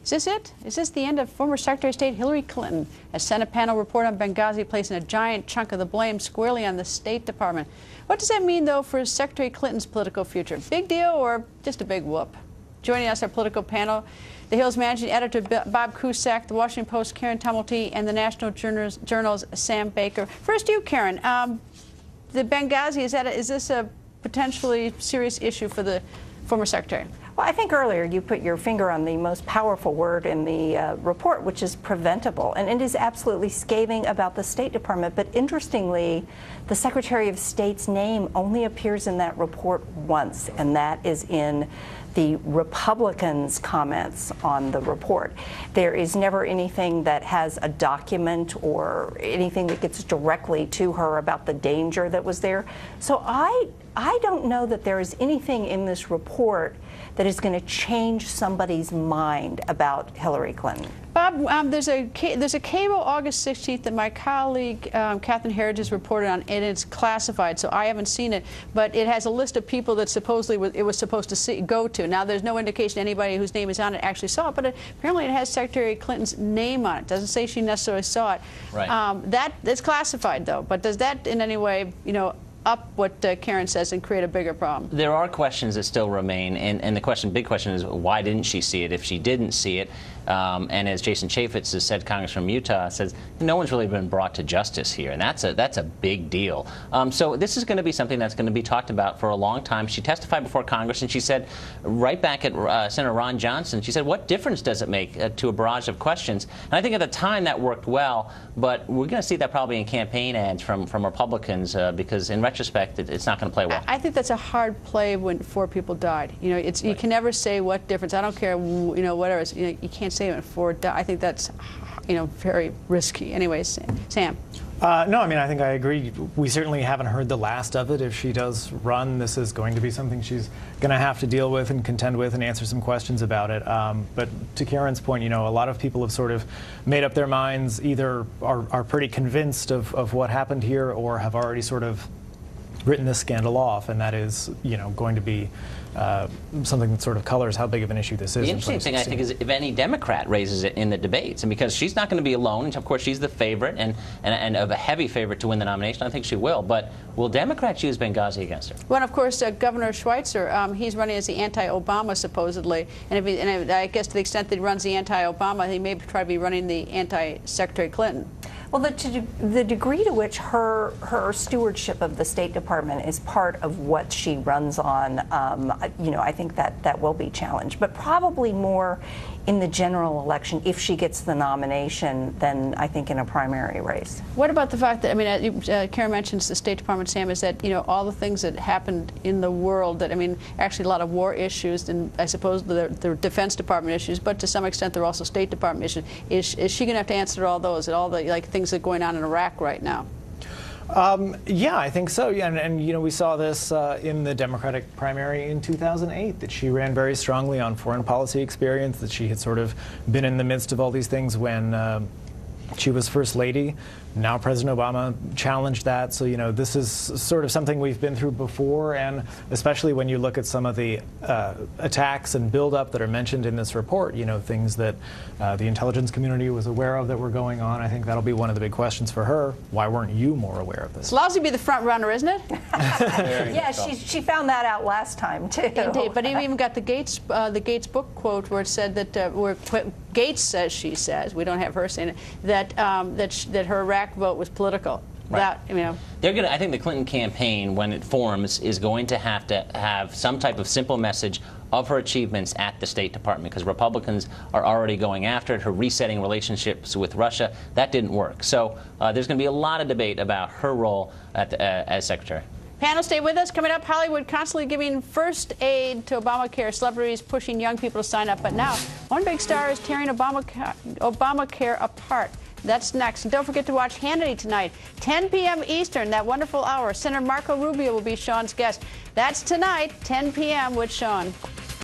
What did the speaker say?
Is this it? Is this the end of former Secretary of State Hillary Clinton? A Senate panel report on Benghazi placing a giant chunk of the blame squarely on the State Department. What does that mean, though, for Secretary Clinton's political future? Big deal or just a big whoop? Joining us, our political panel, The Hill's managing editor, Bob Cusack, The Washington Post, Karen Tumulty, and the National Journal's Sam Baker. First, you, Karen. The Benghazi, is this a potentially serious issue for the former secretary? Well, I think earlier you put your finger on the most powerful word in the report, which is preventable. And it is absolutely scathing about the State Department. But interestingly, the Secretary of State's name only appears in that report once, and that is in the Republicans' comments on the report. There is never anything that has a document or anything that gets directly to her about the danger that was there. So I don't know that there is anything in this report that is going to change somebody's mind about Hillary Clinton. Bob, there's a cable August 16th that my colleague Catherine Herridge has reported on, and it's classified, so I haven't seen it. But it has a list of people that supposedly it was supposed to go to. Now, there's no indication anybody whose name is on it actually saw it, but apparently it has Secretary Clinton's name on it. It doesn't say she necessarily saw it. Right. That's classified, though. But does that in any way, up what Karen says and create a bigger problem? There are questions that still remain, and the big question is, why didn't she see it if she didn't see it? And as Jason Chaffetz has said, Congressman from Utah, says no one's really been brought to justice here, and that's a big deal. So this is going to be something that's going to be talked about for a long time. She testified before Congress, and she said, right back at Senator Ron Johnson, she said, what difference does it make to a barrage of questions? And I think at the time that worked well, but we're going to see that probably in campaign ads from Republicans because in retrospect, it's not going to play well. I think that's a hard play when 4 people died. Right. You can never say what difference. I don't care, whatever. You can't say when 4 died. I think that's, very risky. Anyways, Sam. No, I mean, I think I agree. We certainly haven't heard the last of it. If she does run, this is going to be something she's going to have to deal with and contend with and answer some questions about it. But to Karen's point, a lot of people have sort of made up their minds, either are pretty convinced of what happened here or have already sort of written this scandal off, and that is, going to be something that sort of colors how big of an issue this is. The interesting thing, I think, is if any Democrat raises it in the debates, and because she's not going to be alone, and of course she's the favorite and of a heavy favorite to win the nomination, I think she will, but will Democrats use Benghazi against her? Well, of course, Governor Schweitzer, he's running as the anti-Obama, supposedly, and I guess to the extent that he runs the anti-Obama, he may try to be running the anti-Secretary Clinton. Well, the degree to which her stewardship of the State Department is part of what she runs on, I think that will be challenged, but probably more in the general election if she gets the nomination than I think in a primary race. What about the fact that, Karen mentions the State Department, Sam, is that, all the things that happened in the world that, actually a lot of war issues and I suppose the Defense Department issues, but to some extent they're also State Department issues. Is she going to have to answer to all those and all the things that are going on in Iraq right now? Yeah, I think so. Yeah, and we saw this in the Democratic primary in 2008, that she ran very strongly on foreign policy experience, that she had sort of been in the midst of all these things when she was First Lady. Now President Obama challenged that. So, this is sort of something we've been through before, and especially when you look at some of the attacks and buildup that are mentioned in this report, things that the intelligence community was aware of that were going on. I think that'll be one of the big questions for her. Why weren't you more aware of this? It's lousy to be the front runner, isn't it? Yeah, she found that out last time, too. Indeed, but you even got the Gates book quote where it said that, where Gates says, she says, we don't have her saying it, that her Iraq vote was political. Right. I think the Clinton campaign, when it forms, is going to have some type of simple message of her achievements at the State Department, because Republicans are already going after it, her resetting relationships with Russia. That didn't work. So there's going to be a lot of debate about her role as Secretary. Panel, stay with us. Coming up, Hollywood constantly giving first aid to Obamacare, celebrities pushing young people to sign up. But now, one big star is tearing Obamacare apart. That's next. And don't forget to watch Hannity tonight, 10 p.m. Eastern, that wonderful hour. Senator Marco Rubio will be Sean's guest. That's tonight, 10 p.m. with Sean.